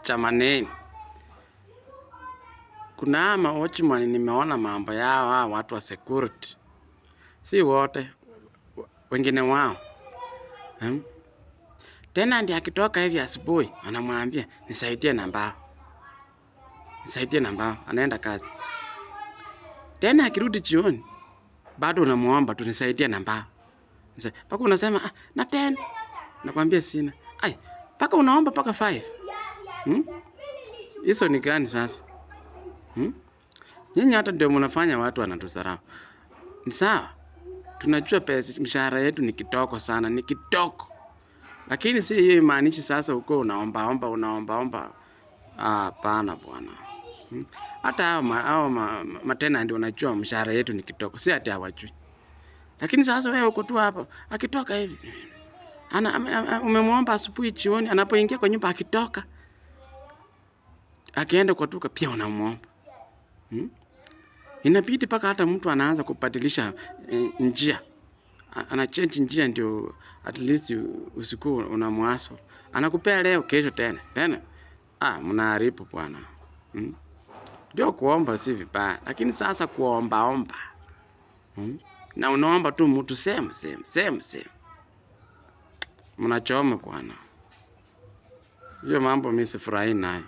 Chamaneni. Kuna watchman nimeona mambo yao watu wa security. Si wote, wengine wao. Tena ndiye akitoka hivi asubuhi, anamwambia nisaidie na mbao. Nisaidie na mbao, anaenda kazi. Tena akirudi jioni, bado unamuomba tu nisaidie na mbao. Paka unasema na 10. Nakwambia sina. Paka unaomba paka 5. Hizo ni gani sasa? Nyinyi hata ndio mnafanya watu wanatusarau. Ni sawa. Tunajua pesa mshahara yetu ni kitoko sana, ni kitoko. Lakini si hiyo imaanishi sasa uko unaomba. Hapana bwana. Hata hao matena ndio wanajua mshahara yetu ni kitoko, si ati hawajui. Lakini sasa wewe uko tu hapa, akitoka hivi. Umemwomba asubuhi jioni, anapoingia kwa nyumba akitoka. Akienda kwa duka pia unamuomba. Inabidi paka hata mtu anaanza kubadilisha njia. Anachange njia ndio at least usiku unamwaso. Anakupea leo kesho tena. Mnaharibu bwana. Ndio kuomba si vibaya, lakini sasa kuomba. Na unaomba tu mtu same. Mnachoma bwana. Hiyo mambo mimi sifurahi nayo.